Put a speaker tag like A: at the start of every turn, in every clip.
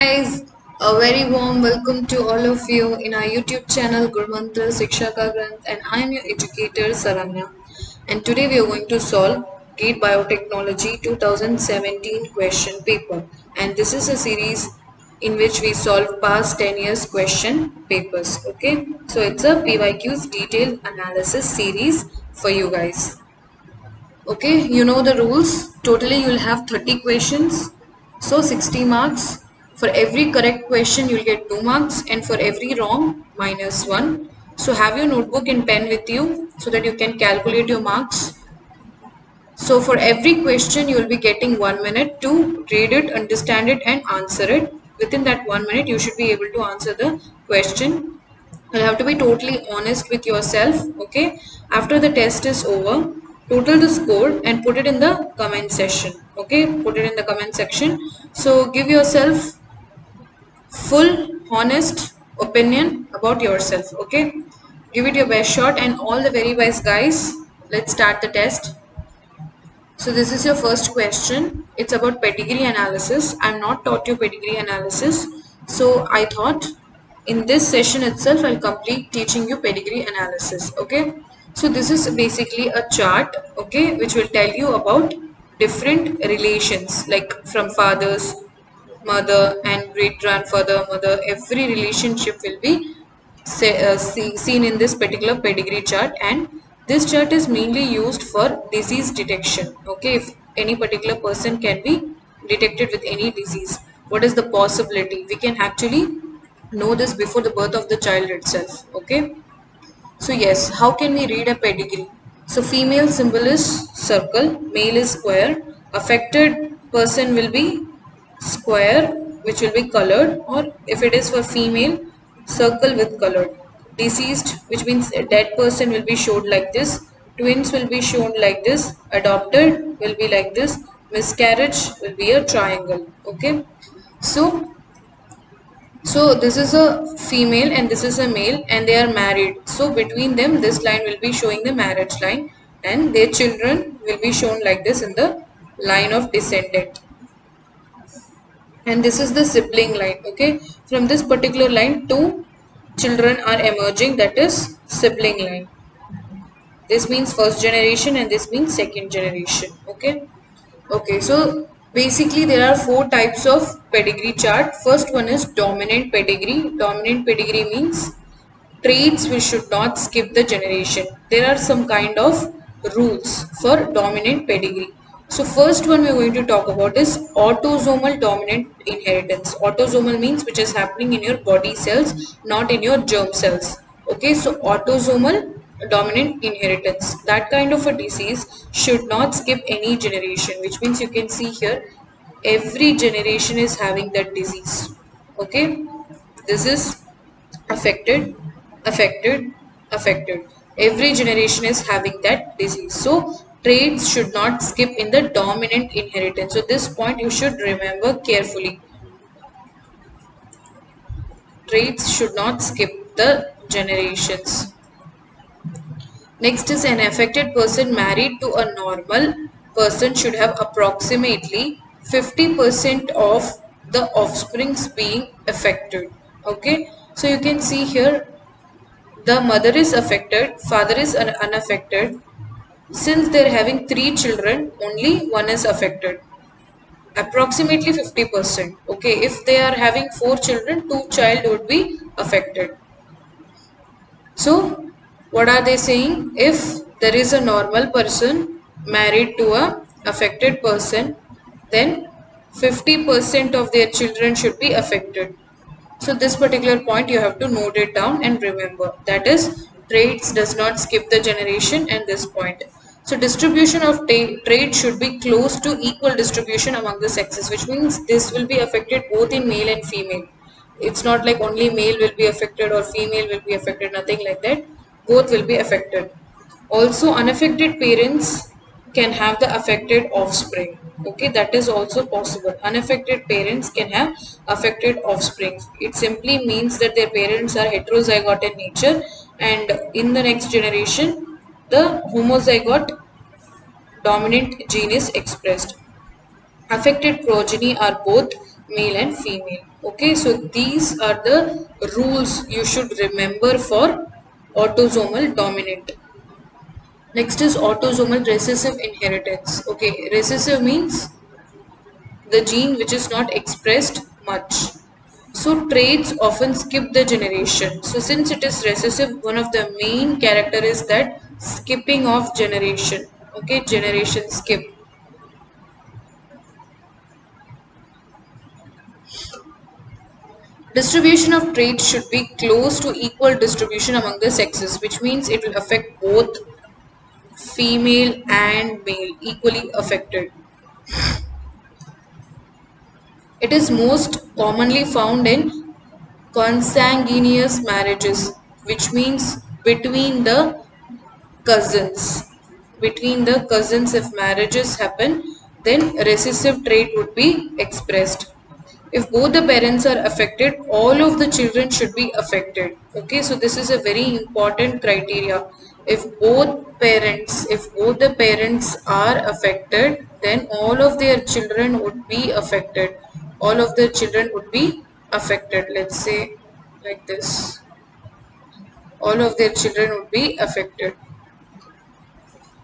A: Guys, a very warm welcome to all of you in our YouTube channel Gurmantra Shiksha Ka Granth, and I am your educator Saranya. And today we are going to solve GATE Biotechnology 2017 question paper, and this is a series in which we solve past 10 years question papers. Okay, so it's a PYQ's detailed analysis series for you guys. Okay, you know the rules. Totally you'll have 30 questions, so 60 marks. For every correct question you'll get 2 marks, and for every wrong -1. So have your notebook and pen with you so that you can calculate your marks. So for every question you will be getting 1 minute to read it, understand it and answer it. Within that 1 minute you should be able to answer the question. You'll have to be totally honest with yourself. Okay, after the test is over, total the score and put it in the comment section. Okay, put it in the comment section. So give yourself full honest opinion about yourself. Okay, give it your best shot, and all the very best guys. Let's start the test. So this is your first question. It's about pedigree analysis. I'm not taught you pedigree analysis. So I thought in this session itself I'll complete teaching you pedigree analysis. Okay. So this is basically a chart, okay, which will tell you about different relations, like from fathers, mother and great grandfather, mother. Every relationship will be seen in this particular pedigree chart, and this chart is mainly used for disease detection. Okay, if any particular person can be detected with any disease, what is the possibility? We can actually know this before the birth of the child itself. Okay, so yes, how can we read a pedigree? So female symbol is circle, male is square, affected person will be square which will be colored, or if it is for female, circle with colored. Deceased, which means a dead person, will be showed like this. Twins will be shown like this. Adopted will be like this. Miscarriage will be a triangle. Okay, so this is a female and this is a male and they are married. So between them this line will be showing the marriage line, and their children will be shown like this in the line of descendant. And this is the sibling line. Okay, from this particular line two children are emerging, that is sibling line. This means first generation and this means second generation. Okay, so basically there are four types of pedigree chart. First one is dominant pedigree. Dominant pedigree means traits which should not skip the generation. There are some kind of rules for dominant pedigree. So first one we are going to talk about is autosomal dominant inheritance. Autosomal means which is happening in your body cells, not in your germ cells. Okay, so autosomal dominant inheritance, that kind of a disease should not skip any generation, which means you can see here every generation is having that disease. Okay, this is affected, affected. Every generation is having that disease. So traits should not skip in the dominant inheritance. So this point you should remember carefully. Traits should not skip the generations. Next is an affected person married to a normal person should have approximately 50% of the offsprings being affected. Okay, so you can see here the mother is affected, father is unaffected. Since they are having 3 children, only one is affected. Approximately 50%. Okay, if they are having 4 children, 2 child would be affected. So, what are they saying? If there is a normal person married to a affected person, then 50% of their children should be affected. So this particular point you have to note it down and remember, that is traits does not skip the generation, and this point. So distribution of trait should be close to equal distribution among the sexes, which means this will be affected both in male and female. It's not like only male will be affected or female will be affected, nothing like that. Both will be affected. Also, unaffected parents can have the affected offspring. Okay, that is also possible. Unaffected parents can have affected offspring. It simply means that their parents are heterozygote in nature, and in the next generation the homozygote dominant gene is expressed. Affected progeny are both male and female. Okay, so these are the rules you should remember for autosomal dominant. Next is autosomal recessive inheritance. Okay, recessive means the gene which is not expressed much. So traits often skip the generation. So since it is recessive, one of the main character is that skipping of generation. Okay, generation skip. Distribution of traits should be close to equal distribution among the sexes, which means it will affect both female and male equally affected. It is most commonly found in consanguineous marriages, which means between the cousins. Between the cousins, if marriages happen, then recessive trait would be expressed. If both the parents are affected, all of the children should be affected. Okay, so this is a very important criteria. If both the parents are affected, then all of their children would be affected. All of the children would be affected. Let's say like this. All of their children would be affected.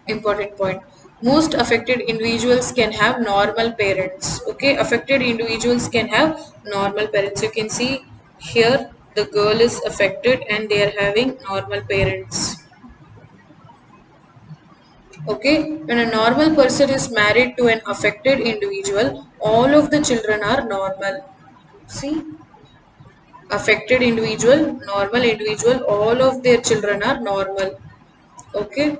A: Important point. Most affected individuals can have normal parents. Okay, affected individuals can have normal parents. You can see here the girl is affected and they are having normal parents. Okay, when a normal person is married to an affected individual, all of the children are normal. See, affected individual, normal individual, all of their children are normal. Okay.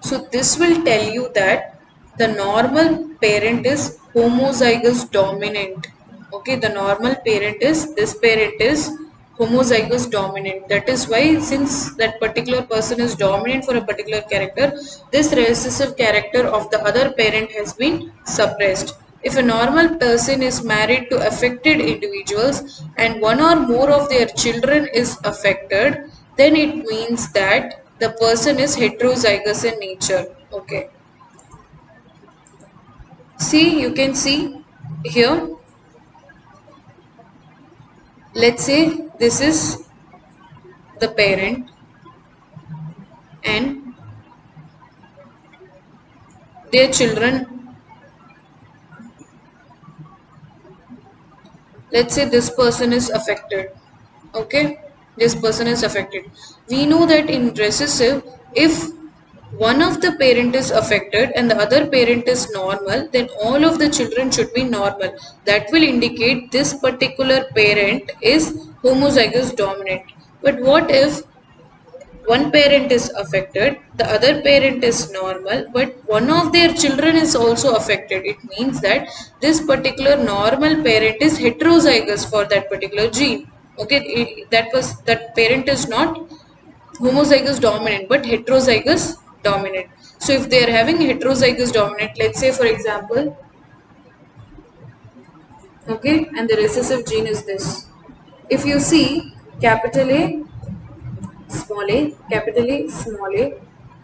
A: So this will tell you that the normal parent is homozygous dominant. Okay, the normal parent is, this parent is homozygous dominant. That is why, since that particular person is dominant for a particular character, this recessive character of the other parent has been suppressed. If a normal person is married to affected individuals and one or more of their children is affected, then it means that the person is heterozygous in nature. Okay. See, you can see here, let's say this is the parent and their children. Let's say this person is affected. Okay, this person is affected. We know that in recessive, if one of the parent is affected and the other parent is normal, then all of the children should be normal. That will indicate this particular parent is homozygous dominant. But what if one parent is affected, the other parent is normal, but one of their children is also affected? It means that this particular normal parent is heterozygous for that particular gene. Okay, that parent is not homozygous dominant but heterozygous dominant. So if they are having heterozygous dominant, let's say for example, okay, and the recessive gene is this. If you see capital A, small a, capital A, small a,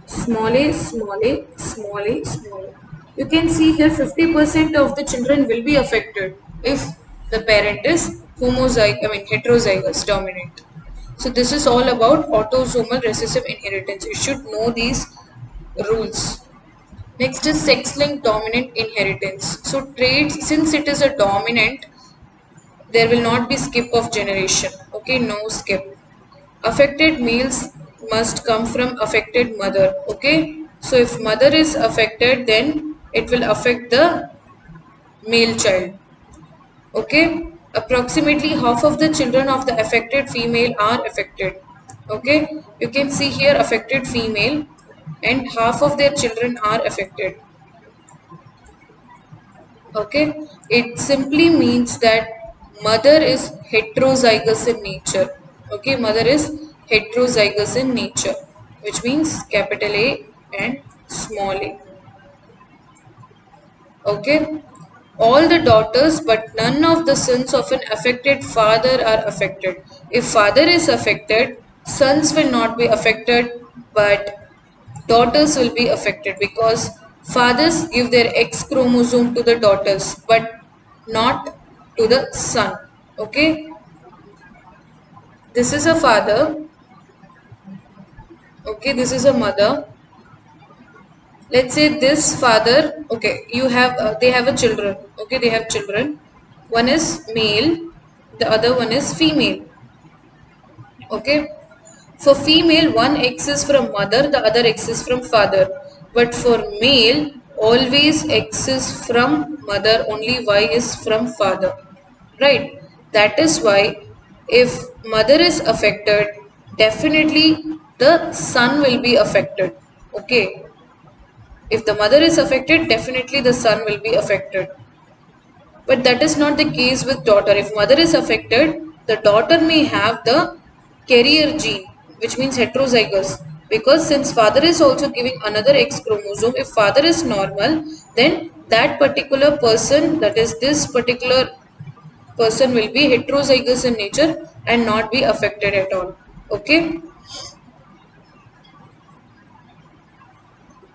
A: small a, small a, small a, small a. You can see here 50% of the children will be affected if the parent is heterozygous dominant. So this is all about autosomal recessive inheritance. You should know these rules. Next is sex-linked dominant inheritance. So traits, since it is a dominant, there will not be skip of generation. Okay, no skip. Affected males must come from affected mother. Okay, so if mother is affected, then it will affect the male child. Okay, approximately half of the children of the affected female are affected. Okay, you can see here affected female and half of their children are affected. Okay, it simply means that mother is heterozygous in nature. Okay, mother is heterozygous in nature, which means capital A and small a. Okay, all the daughters but none of the sons of an affected father are affected. If father is affected, sons will not be affected, but daughters will be affected, because fathers give their X chromosome to the daughters but not to the son. Okay, this is a father. Okay, this is a mother. Let's say this father, okay, you have they have a children. Okay, they have children. One is male, the other one is female. Okay, for female, one X is from mother, the other X is from father. But for male, always X is from mother, only Y is from father. Right? That is why if mother is affected, definitely the son will be affected. Okay. If the mother is affected, definitely the son will be affected. But that is not the case with daughter. If mother is affected, the daughter may have the carrier gene, which means heterozygous. Because since father is also giving another X chromosome, if father is normal, then that particular person, that is this particular person, will be heterozygous in nature and not be affected at all. Okay.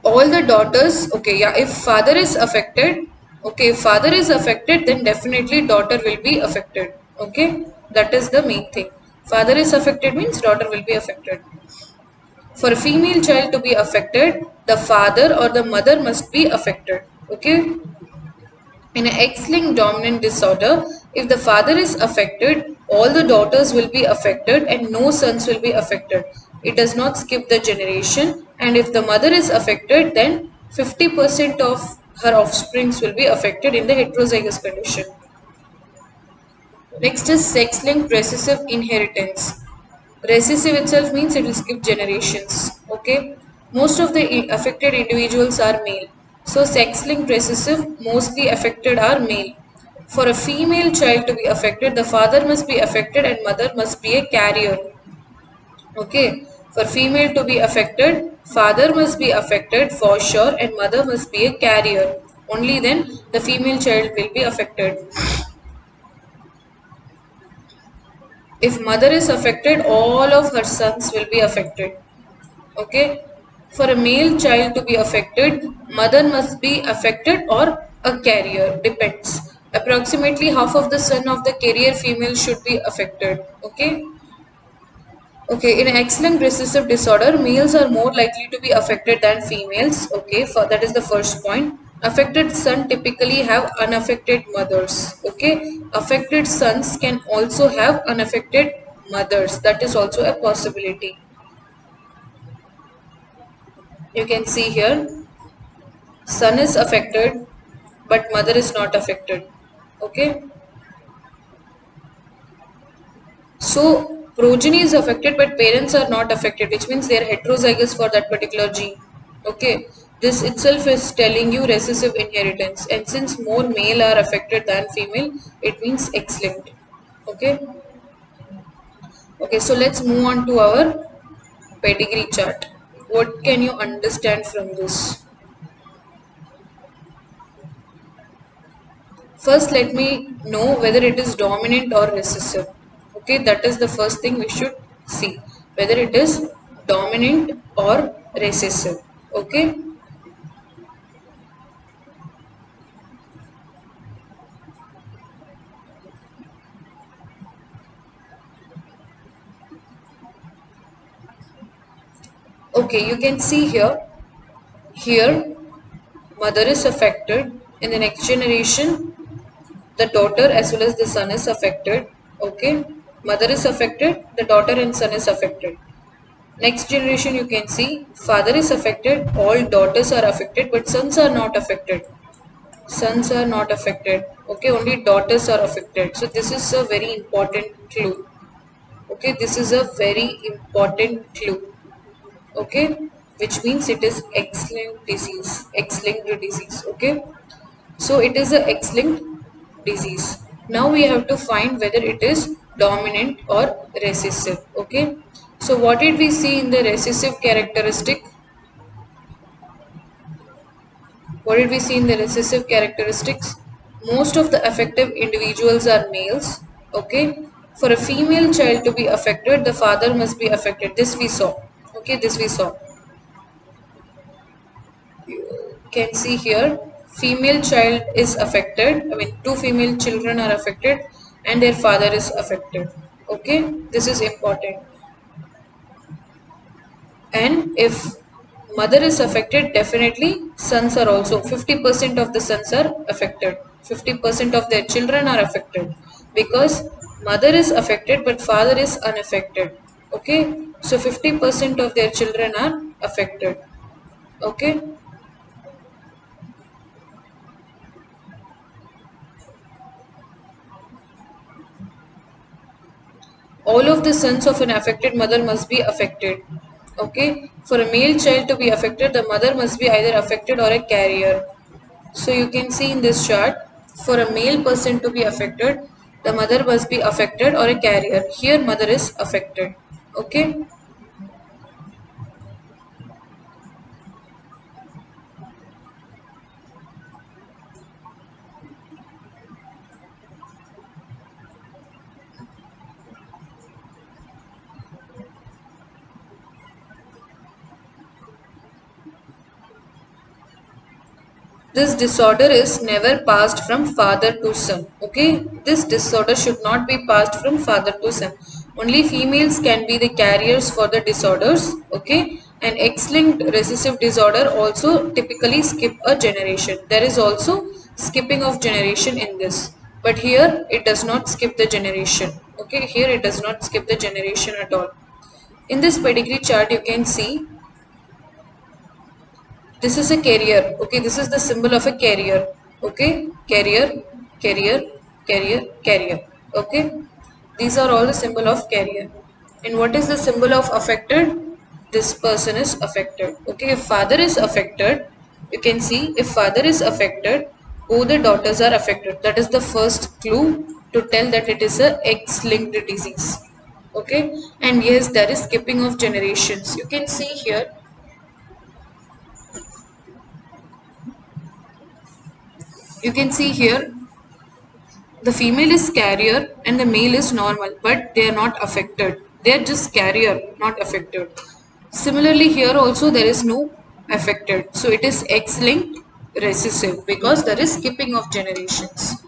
A: All the daughters, okay, yeah, if father is affected, okay, if father is affected, then definitely daughter will be affected. Okay, that is the main thing. Father is affected means daughter will be affected. For a female child to be affected, the father or the mother must be affected. Okay. In an X-linked dominant disorder, if the father is affected, all the daughters will be affected and no sons will be affected. It does not skip the generation, and if the mother is affected, then 50% of her offsprings will be affected in the heterozygous condition. Next is sex-linked recessive inheritance. Recessive itself means it will skip generations. Okay. Most of the affected individuals are male. So sex-linked recessive, mostly affected are male. For a female child to be affected, the father must be affected and mother must be a carrier. Okay. For female to be affected, father must be affected for sure and mother must be a carrier. Only then the female child will be affected. If mother is affected, all of her sons will be affected. Okay. For a male child to be affected, mother must be affected or a carrier, depends. Approximately half of the son of the carrier female should be affected. Okay. Okay, in X-linked recessive disorder, males are more likely to be affected than females. Okay, for that is the first point. Affected son typically have unaffected mothers. Okay, affected sons can also have unaffected mothers. That is also a possibility. You can see here, son is affected, but mother is not affected. Okay, so progeny is affected, but parents are not affected, which means they are heterozygous for that particular gene. Okay, this itself is telling you recessive inheritance, and since more male are affected than female, it means X-linked. Okay, okay, so let's move on to our pedigree chart. What can you understand from this? First, let me know whether it is dominant or recessive. Okay, that is the first thing we should see, whether it is dominant or recessive. Okay, okay, you can see here, here mother is affected. In the next generation, the daughter as well as the son is affected. Okay, mother is affected, the daughter and son is affected. Next generation, you can see father is affected, all daughters are affected, but sons are not affected. Sons are not affected. Okay, only daughters are affected. So this is a very important clue. Okay, this is a very important clue. Okay, which means it is X-linked disease. X-linked disease. Okay, so it is a X-linked disease. Now we have to find whether it is dominant or recessive. Okay, so what did we see in the recessive characteristic? What did we see in the recessive characteristics? Most of the affected individuals are males. Okay. For a female child to be affected, the father must be affected. This we saw. Okay, this we saw. You can see here, female child is affected. I mean, two female children are affected. and their father is affected. Okay, this is important. And if mother is affected, definitely sons are also 50% of the sons are affected. 50% of their children are affected because mother is affected but father is unaffected. Okay, so 50% of their children are affected. Okay, all of the sons of an affected mother must be affected. Okay, for a male child to be affected, the mother must be either affected or a carrier. So you can see in this chart, for a male person to be affected, the mother must be affected or a carrier. Here mother is affected. Okay, this disorder is never passed from father to son. Okay, this disorder should not be passed from father to son. Only females can be the carriers for the disorders. Okay, and X-linked recessive disorder also typically skip a generation. There is also skipping of generation in this, but here it does not skip the generation. Okay, here it does not skip the generation at all. In this pedigree chart, you can see this is a carrier. Okay, this is the symbol of a carrier. Okay, carrier, carrier, carrier, carrier. Okay, these are all the symbol of carrier. And what is the symbol of affected? This person is affected. Okay, if father is affected, you can see if father is affected, both the daughters are affected. That is the first clue to tell that it is a X-linked disease. Okay, and yes, there is skipping of generations. You can see here, you can see here the female is carrier and the male is normal, but they are not affected. They are just carrier, not affected. Similarly, here also there is no affected. So it is X-linked recessive because there is skipping of generations.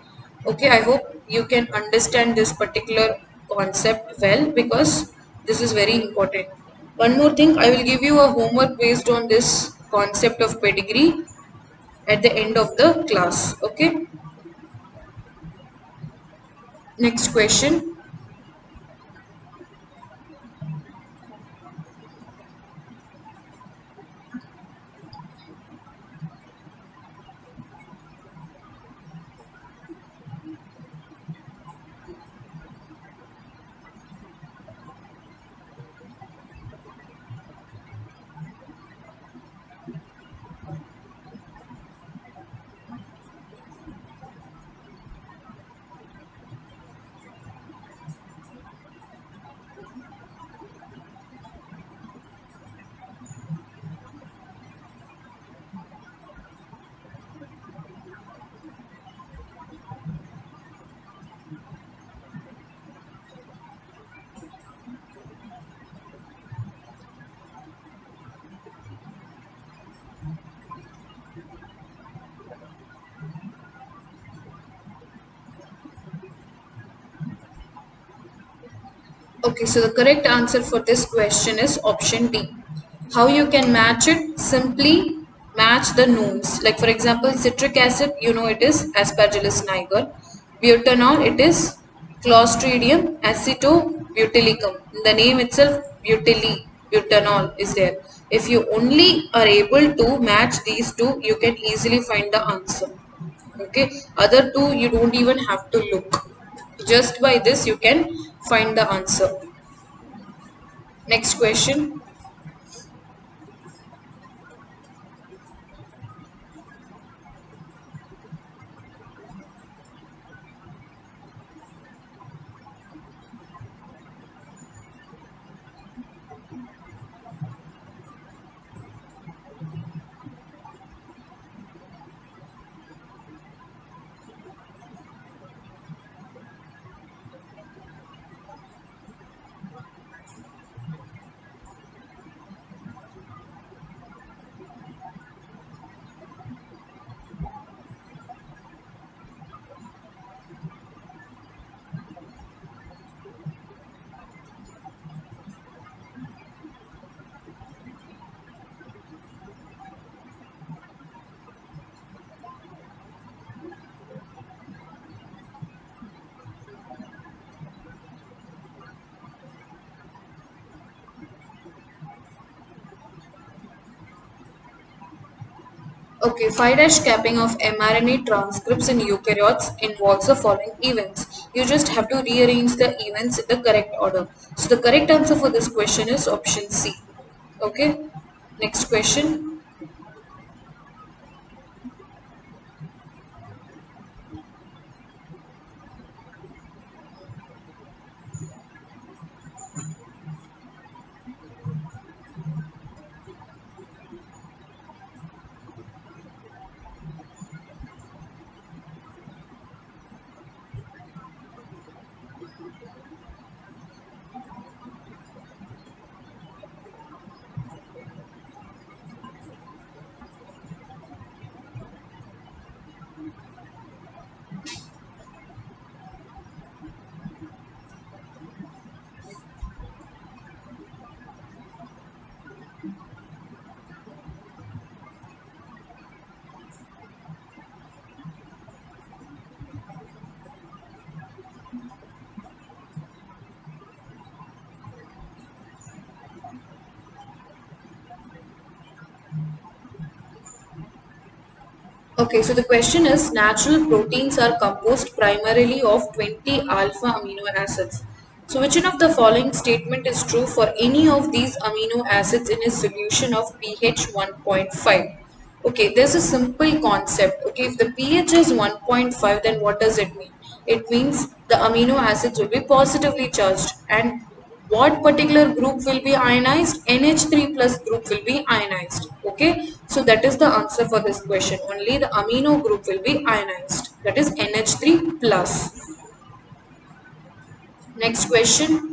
A: Okay, I hope you can understand this particular concept well because this is very important. One more thing, I will give you a homework based on this concept of pedigree at the end of the class. Okay, next question. Okay, so the correct answer for this question is option D. How you can match it? Simply match the knowns. Like for example, citric acid, you know it is Aspergillus niger. Butanol, it is Clostridium acetobutylicum. In the name itself, butanol is there. If you only are able to match these two, you can easily find the answer. Okay, other two you don't even have to look. Just by this you can find the answer. Next question. Okay, 5' capping of mRNA transcripts in eukaryotes involves the following events. You just have to rearrange the events in the correct order. So the correct answer for this question is option C. Okay, next question. Okay, so the question is natural proteins are composed primarily of 20 alpha amino acids. So which one of the following statement is true for any of these amino acids in a solution of pH 1.5? Okay, there's a simple concept. Okay, if the pH is 1.5, then what does it mean? It means the amino acids will be positively charged, and what particular group will be ionized? NH3 plus group will be ionized. Okay, so that is the answer for this question. Only the amino group will be ionized, that is NH3 plus. Next question.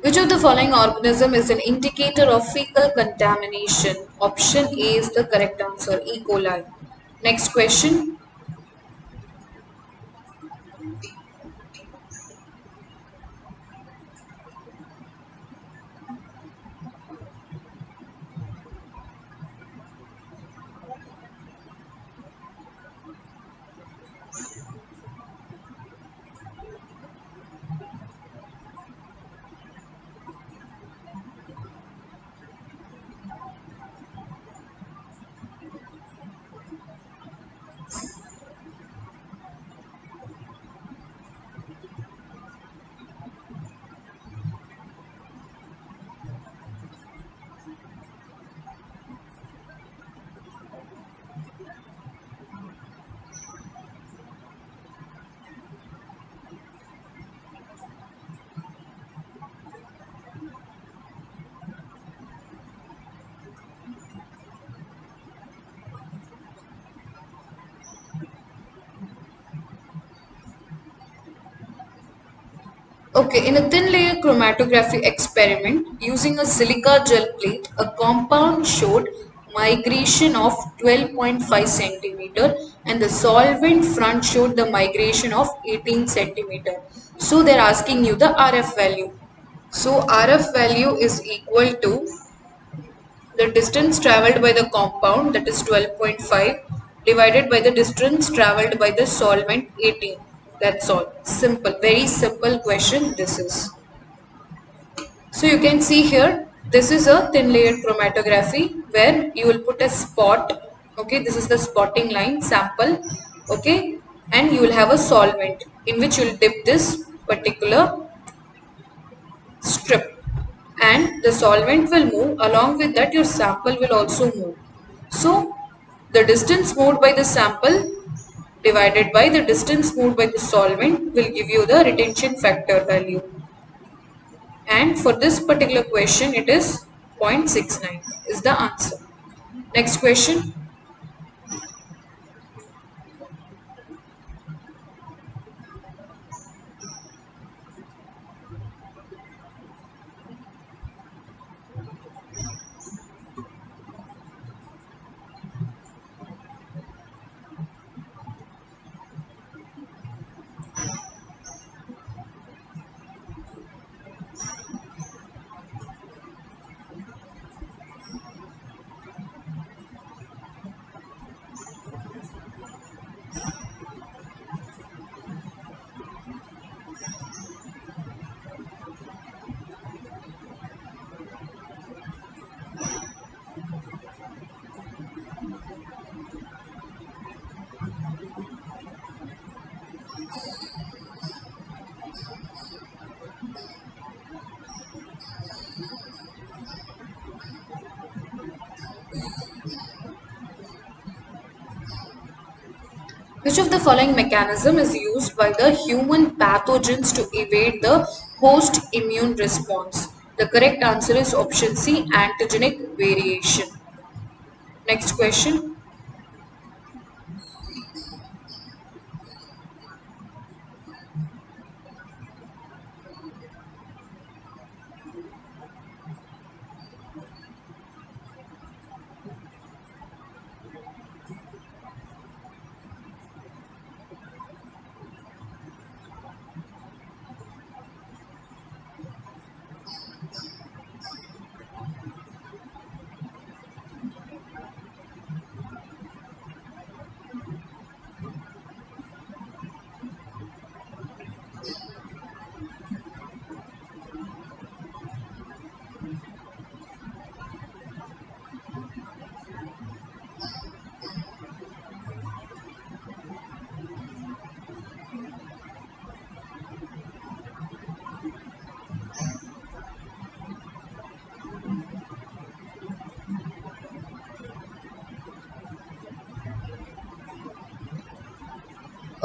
A: Which of the following organism is an indicator of fecal contamination? Option A is the correct answer, E. coli. Next question. Okay, in a thin layer chromatography experiment using a silica gel plate, a compound showed migration of 12.5 centimeter and the solvent front showed the migration of 18 centimeter. So they're asking you the RF value. So RF value is equal to the distance traveled by the compound, that is 12.5, divided by the distance traveled by the solvent, 18. That's all. Simple. Very simple question this is. So you can see here, this is a thin layered chromatography where you will put a spot. Okay, this is the spotting line sample. Okay, and you will have a solvent in which you will dip this particular strip. and the solvent will move, along with that your sample will also move. So the distance moved by the sample divided by the distance moved by the solvent will give you the retention factor value. And for this particular question it is 0.69 is the answer. Next question. Which of the following mechanism is used by the human pathogens to evade the host immune response? The correct answer is option C, antigenic variation. Next question.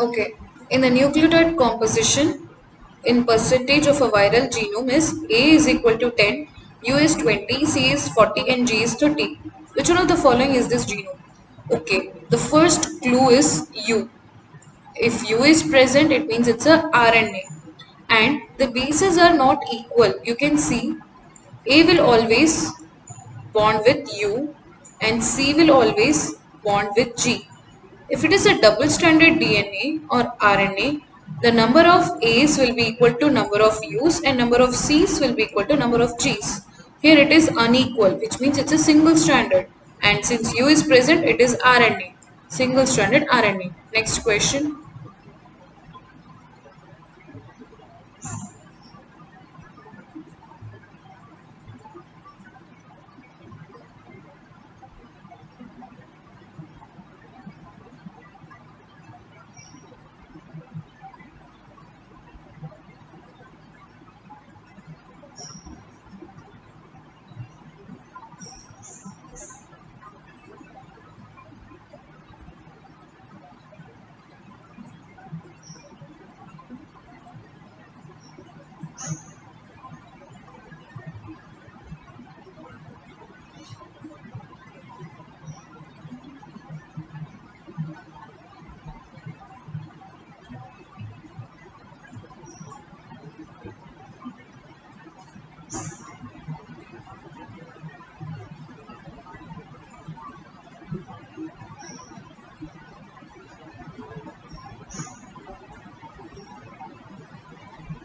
A: Okay, in the nucleotide composition, in percentage of a viral genome is A is equal to 10, U is 20, C is 40 and G is 30. Which one of the following is this genome? Okay, the first clue is U. If U is present, it means it's a RNA. And the bases are not equal. You can see A will always bond with U and C will always bond with G. If it is a double-stranded DNA or RNA, the number of A's will be equal to number of U's and number of C's will be equal to number of G's. Here it is unequal, which means it's a single-stranded. And since U is present, it is RNA, single-stranded RNA. Next question.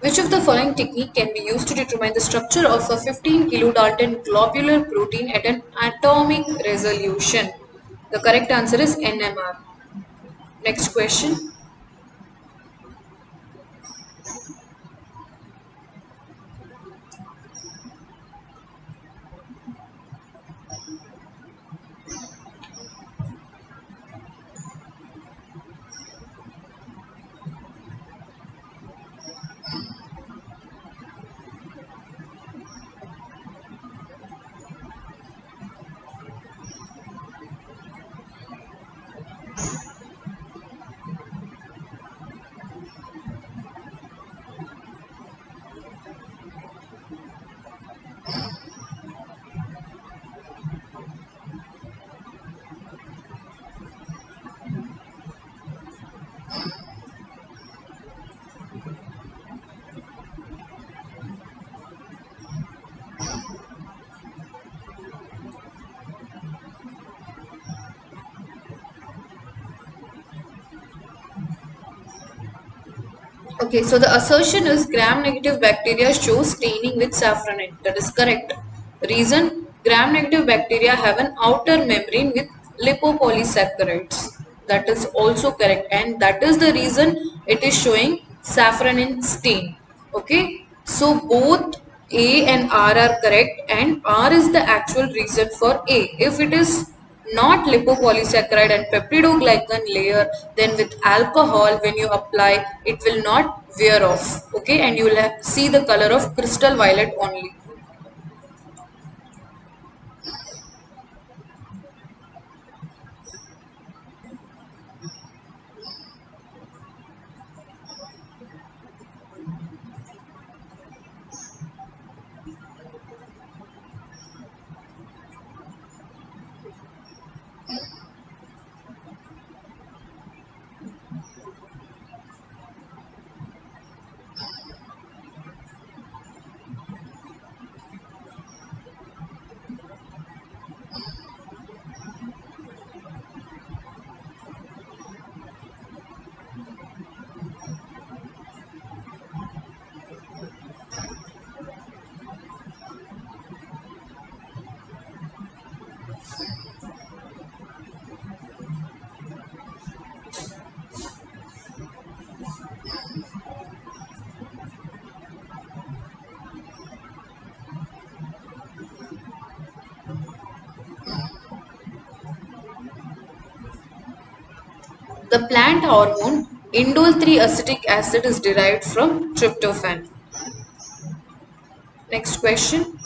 A: Which of the following technique can be used to determine the structure of a 15 kilodalton globular protein at an atomic resolution? The correct answer is NMR. Next question. Okay, so the assertion is gram-negative bacteria show staining with safranin. That is correct. Reason, gram-negative bacteria have an outer membrane with lipopolysaccharides. That is also correct, and that is the reason it is showing safranin stain. Okay, so both A and R are correct, and R is the actual reason for A. If it is not lipopolysaccharide and peptidoglycan layer, then with alcohol when you apply it will not wear off, okay, and you will see the color of crystal violet only. The plant hormone indole 3 acetic acid is derived from tryptophan. Next question.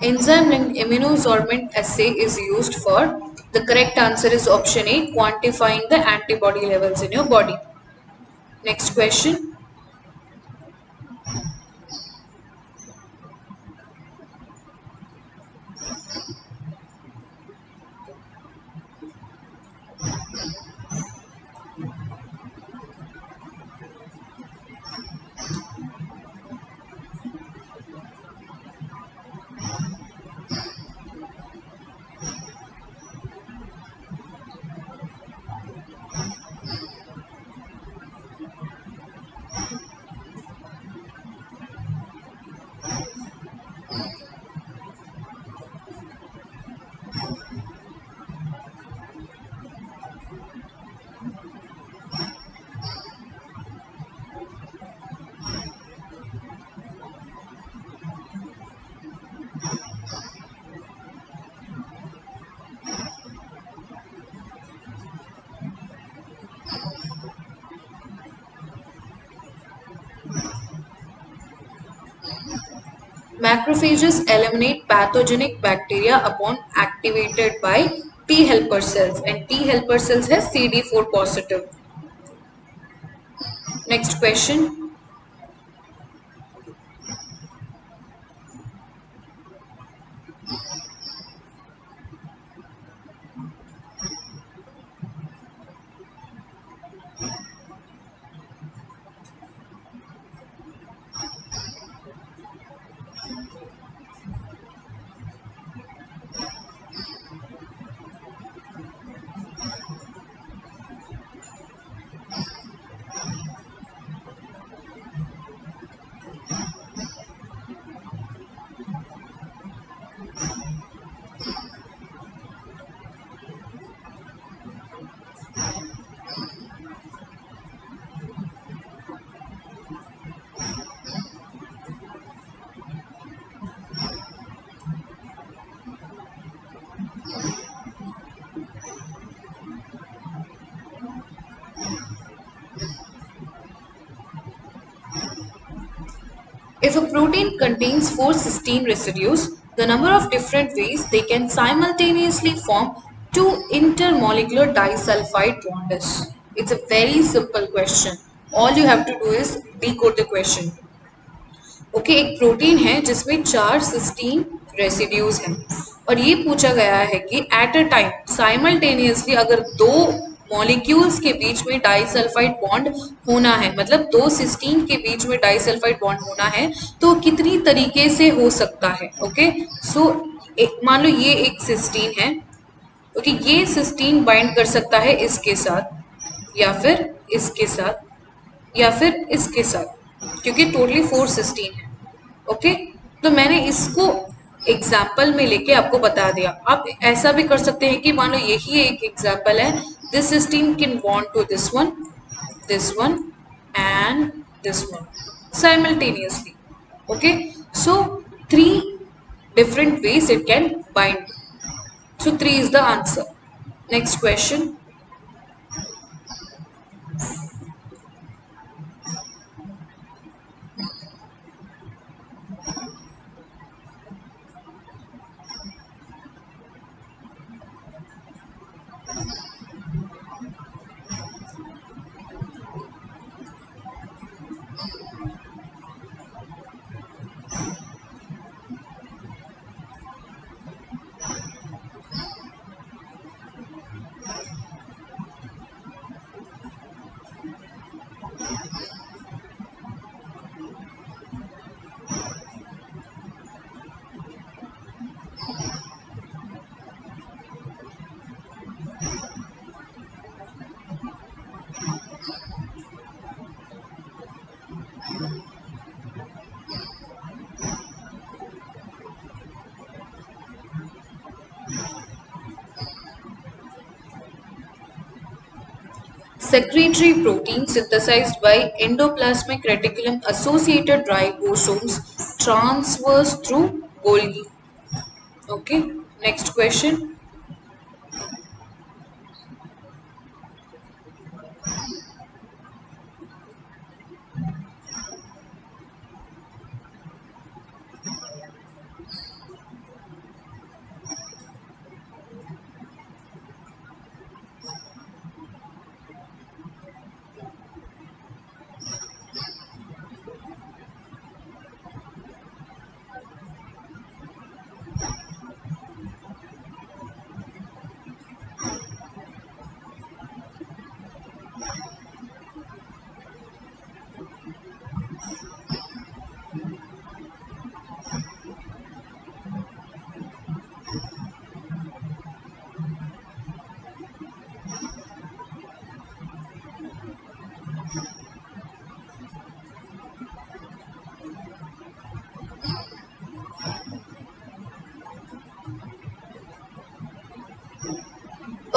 A: Enzyme linked immunosorbent assay is used for, the correct answer is option A, quantifying the antibody levels in your body. Next question. Macrophages eliminate pathogenic bacteria upon activated by T helper cells, and T helper cells has CD4 positive. Next question. If a protein contains four cysteine residues, the number of different ways they can simultaneously form two intermolecular disulfide bonds. It's a very simple question. All you have to do is decode the question. Okay एक protein है जिसमें चार cysteine residues हैं और ये पूछा गया है कि एट अ टाइम साइमल्टेनियसली अगर दो मॉलिक्यूल्स के बीच में डाइसल्फाइड बॉन्ड होना है मतलब दो सिस्टीन के बीच में डाइसल्फाइड बॉन्ड होना है तो कितनी तरीके से हो सकता है ओके सो मान लो ये एक सिस्टीन है ओके ये सिस्टीन बाइंड कर सकता है इसके साथ या फिर इसके साथ या फिर इसके साथ क्योंकि टोटली फोर सिस्टीन है ओके तो मैंने इसको एग्जाम्पल में लेके आपको बता दिया आप ऐसा भी कर सकते हैं कि मान लो यही एक एग्जाम्पल है this cysteine can bond to this one and this one simultaneously okay so three different ways it can bind so three is the answer next question. Secretory protein synthesized by endoplasmic reticulum associated ribosomes transverse through Golgi. Okay, next question.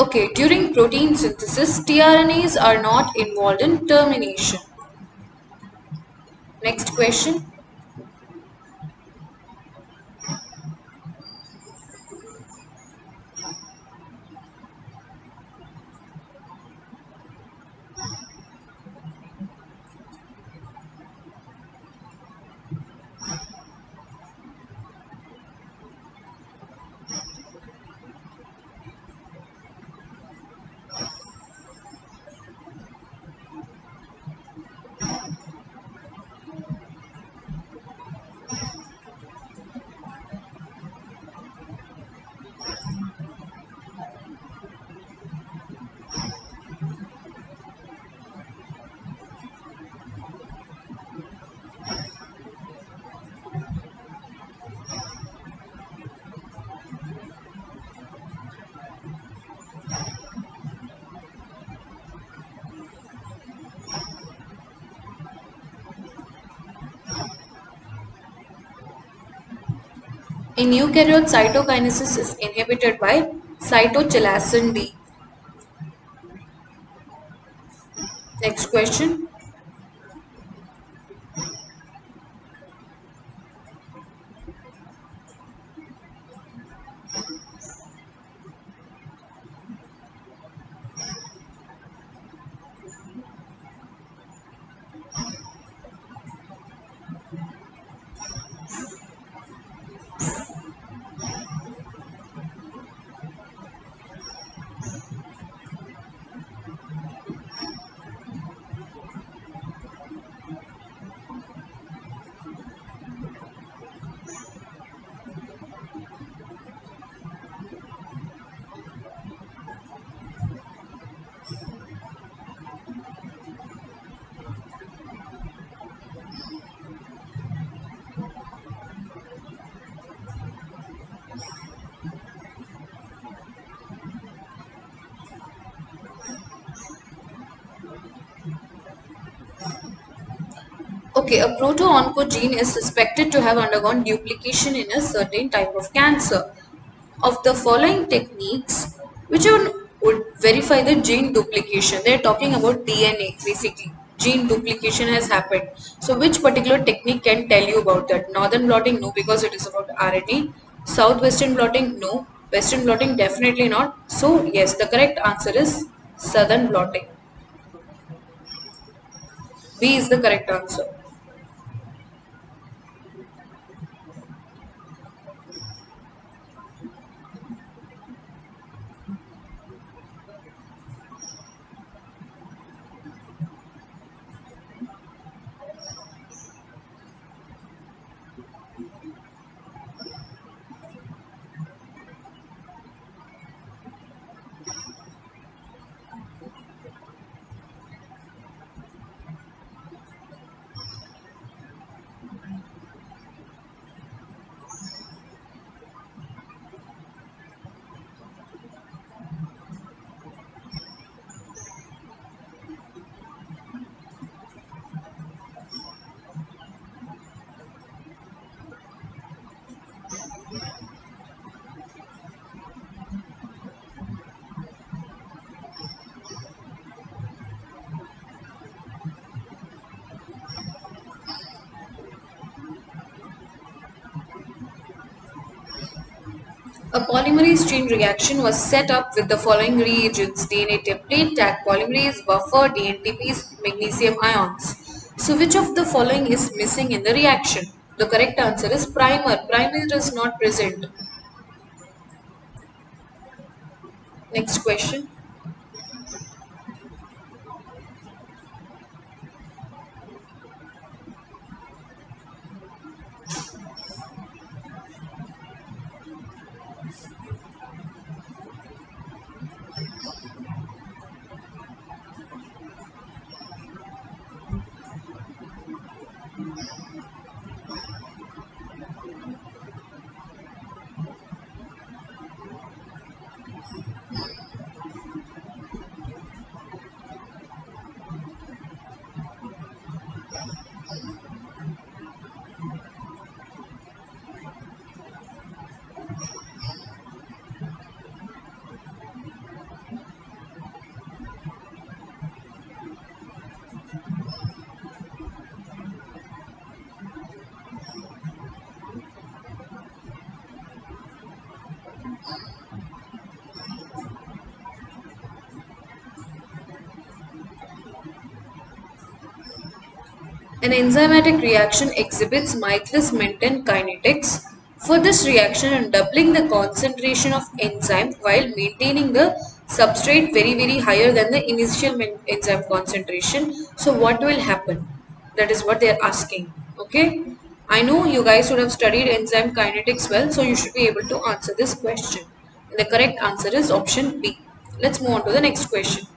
A: Okay, during protein synthesis, tRNAs are not involved in termination. Next question. In eukaryote, cytokinesis is inhibited by cytochalasin D. Next question. Okay, a proto-oncogene is suspected to have undergone duplication in a certain type of cancer. Of the following techniques, which one would verify the gene duplication? They're talking about DNA basically. Gene duplication has happened. So, which particular technique can tell you about that? Northern blotting, no, because it is about RNA. Southwestern blotting, no. Western blotting, definitely not. So, yes, the correct answer is southern blotting. B is the correct answer. A polymerase chain reaction was set up with the following reagents: DNA template, Taq polymerase, buffer, DNTPs, magnesium ions. So which of the following is missing in the reaction? The correct answer is primer. Primer is not present. Next question. An enzymatic reaction exhibits Michaelis-Menten kinetics. For this reaction and doubling the concentration of enzyme while maintaining the substrate very higher than the initial enzyme concentration. So what will happen? That is what they are asking. Okay. I know you guys would have studied enzyme kinetics well, so you should be able to answer this question. And the correct answer is option B. Let's move on to the next question.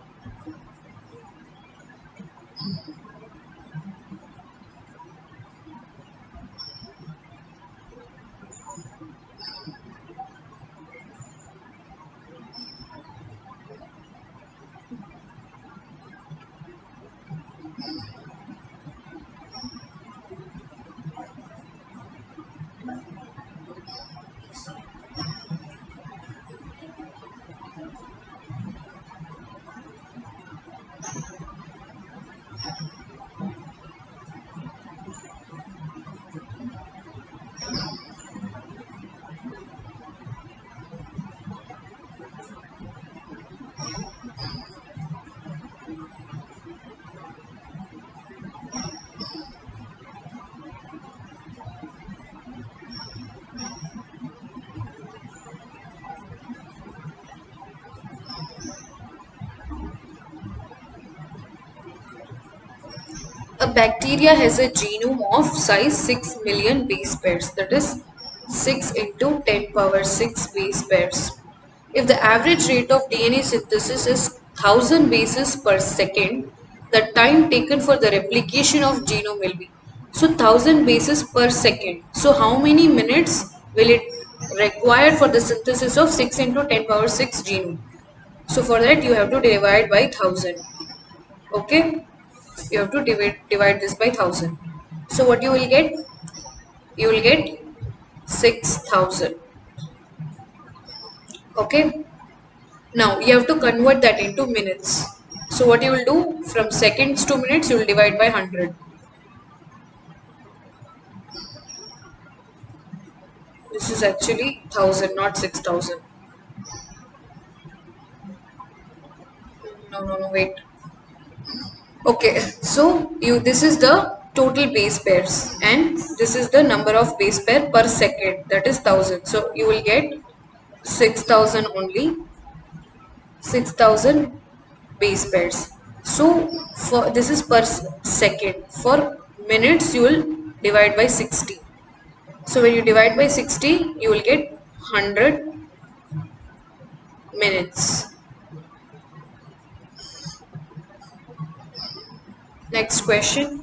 A: bacteria has a genome of size 6 million base pairs, that is 6 into 10 power 6 base pairs. If the average rate of DNA synthesis is 1000 bases per second, the time taken for the replication of genome will be. So 1000 bases per second. So how many minutes will it require for the synthesis of 6 into 10 power 6 genome? So for that you have to divide by 1000. Okay? You have to divide this by 1000. So what you will get? You will get 6000. Okay? Now you have to convert that into minutes. So what you will do, from seconds to minutes you will divide by 100. This is actually 1000, not 6000. No, wait. Okay, so you this is the total base pairs and this is the number of base pair per second, that is 1000. So you will get 6000 only, 6000 base pairs. So for this is per second. For minutes you will divide by 60. So when you divide by 60 you will get 100 minutes. Next question.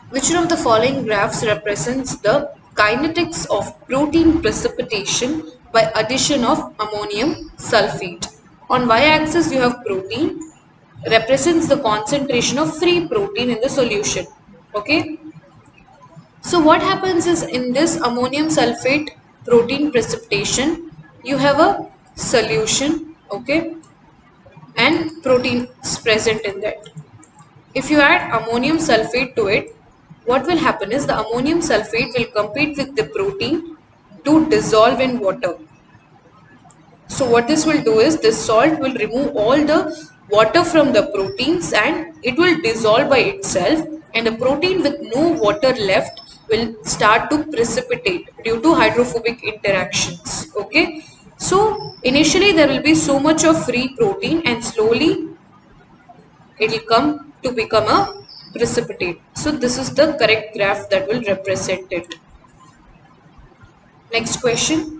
A: Which one of the following graphs represents the kinetics of protein precipitation by addition of ammonium sulfate? On y-axis you have protein, represents the concentration of free protein in the solution. Okay. So what happens is, in this ammonium sulfate protein precipitation, you have a solution, okay, and protein is present in that. If you add ammonium sulfate to it, what will happen is the ammonium sulfate will compete with the protein to dissolve in water. So what this will do is, this salt will remove all the water from the proteins and it will dissolve by itself, and the protein with no water left will start to precipitate due to hydrophobic interactions. Okay. So initially there will be so much of free protein and slowly it will come to become a precipitate. So this is the correct graph that will represent it. Next question.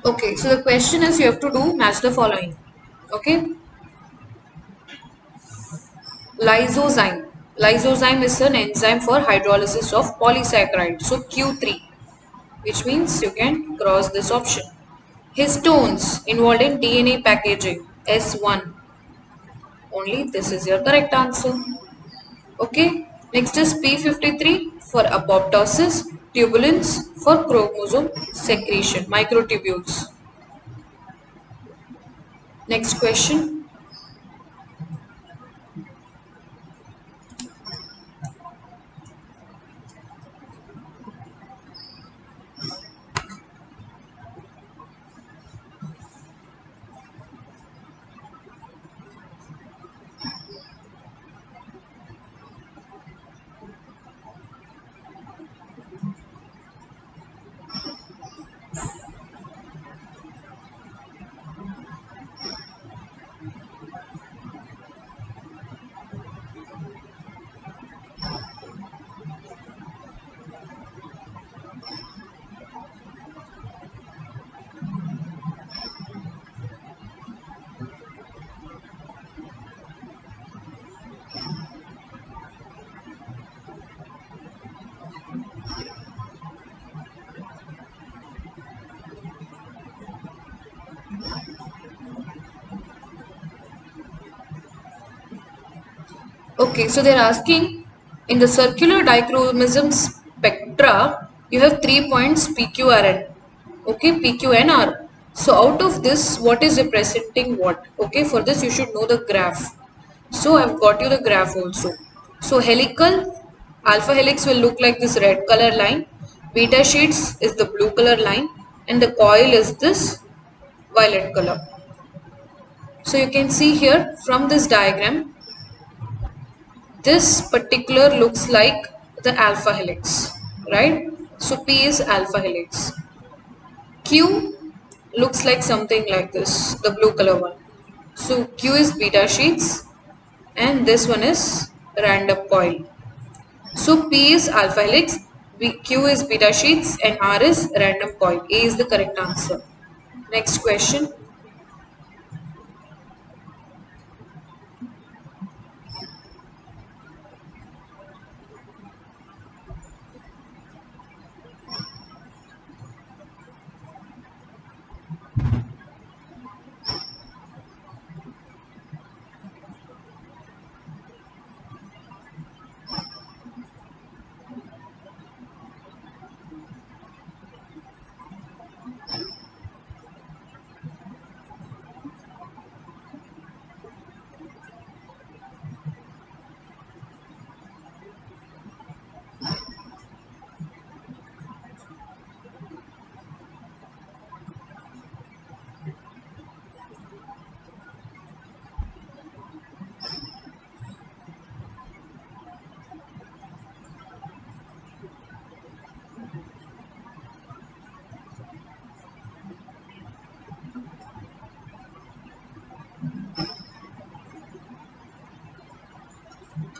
A: Okay, so the question is, you have to do match the following. Okay. Lysozyme. Lysozyme is an enzyme for hydrolysis of polysaccharide. So Q3, which means you can cross this option. Histones involved in DNA packaging. S1. Only this is your correct answer. Okay. Next is P53 for apoptosis. Tubulins for chromosome secretion. Microtubules. Next question. Okay, so they're asking in the circular dichromism spectra, you have 3 points PQRN. Okay, PQNR. So out of this, what is representing what? Okay, for this you should know the graph. So I've got you the graph also. So helical, alpha helix will look like this red color line, beta sheets is the blue color line, and the coil is this violet color. So you can see here from this diagram, this particular looks like the alpha helix, right? So P is alpha helix. Q looks like something like this, the blue color one. So Q is beta sheets and this one is random coil. So P is alpha helix, Q is beta sheets and R is random coil. A is the correct answer. Next question.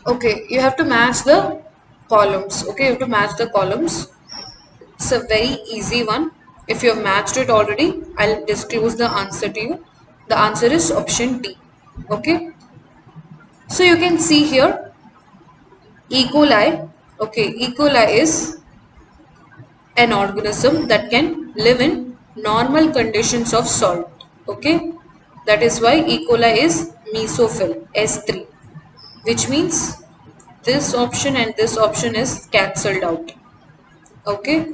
A: Okay, you have to match the columns. Okay, you have to match the columns. It's a very easy one. If you have matched it already, I'll disclose the answer to you. The answer is option D. Okay. So you can see here E. coli. Okay, E. coli is an organism that can live in normal conditions of salt. Okay. That is why E. coli is mesophil S3, which means this option and this option is cancelled out. Okay.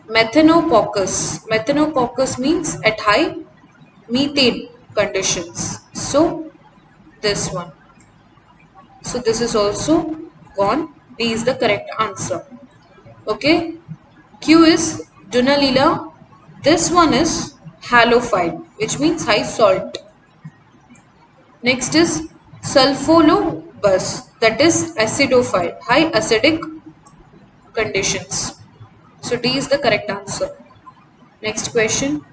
A: Methanococcus. Methanococcus means at high methane conditions. So this one. So this is also gone. D is the correct answer. Okay. Q is Dunalila. This one is halophile, which means high salt. Next is sulfolobus, that is acidophile, high acidic conditions. So D is the correct answer. Next question.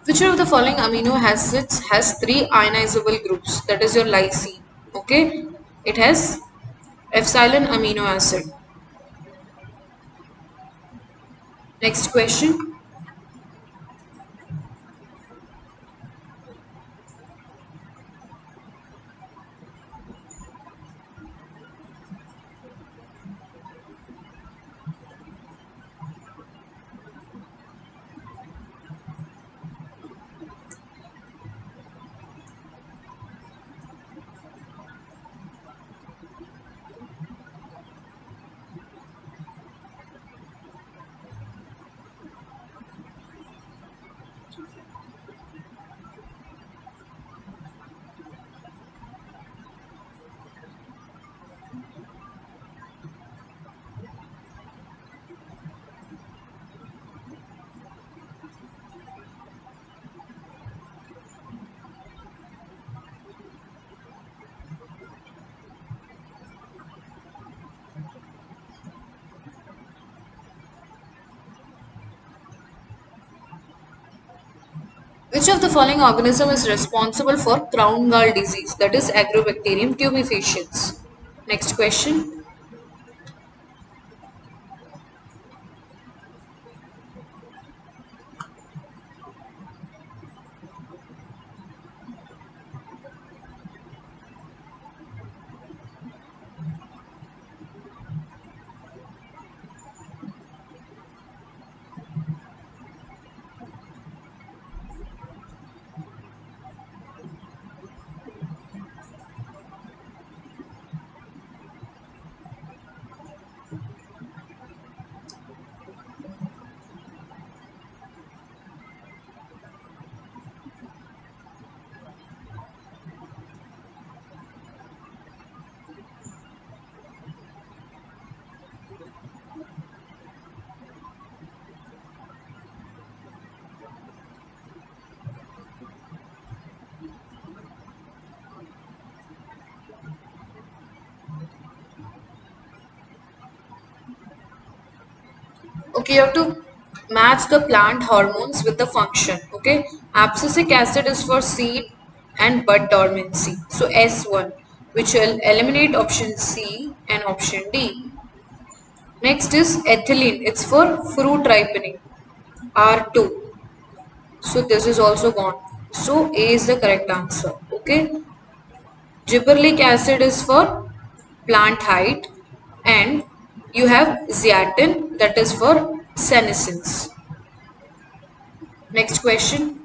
A: Which one of the following amino acids has three ionizable groups? That is your lysine. Okay, it has epsilon amino acid. Next question. Which of the following organism is responsible for crown gall disease? That is Agrobacterium tumefaciens. Next question. Okay, you have to match the plant hormones with the function. Okay, abscisic acid is for seed and bud dormancy. So S1, which will eliminate option C and option D. Next is ethylene. It's for fruit ripening. R2. So this is also gone. So A is the correct answer. Okay. Gibberellic acid is for plant height, and you have zeatin, that is for senescence. Next question.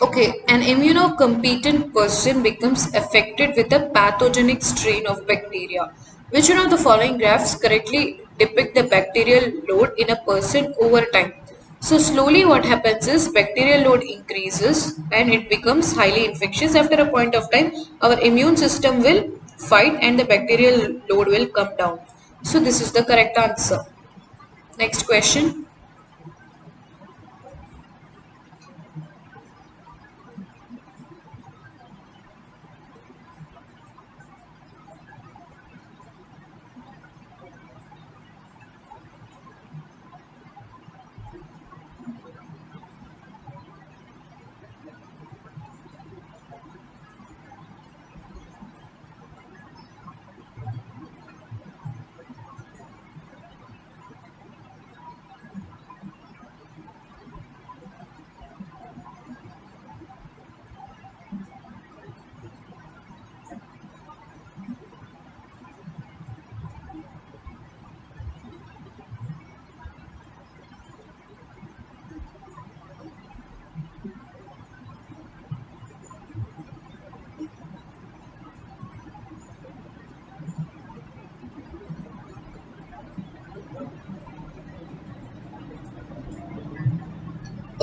A: Okay, an immunocompetent person becomes affected with a pathogenic strain of bacteria. Which one of the following graphs correctly depict the bacterial load in a person over time? So slowly what happens is bacterial load increases and it becomes highly infectious. After a point of time, our immune system will fight and the bacterial load will come down. So this is the correct answer. Next question.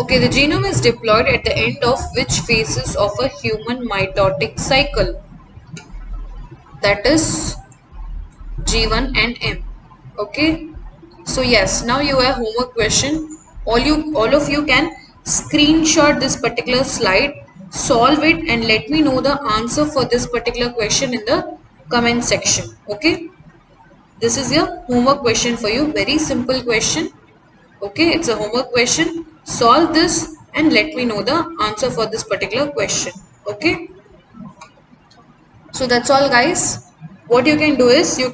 A: Okay, the genome is deployed at the end of which phases of a human mitotic cycle? That is G1 and M. Okay. So yes, now you have homework question. All of you can screenshot this particular slide, solve it, and let me know the answer for this particular question in the comment section. Okay. This is your homework question for you. Very simple question. Okay, it's a homework question. Solve this and let me know the answer for this particular question. Okay. So that's all, guys. What you can do is you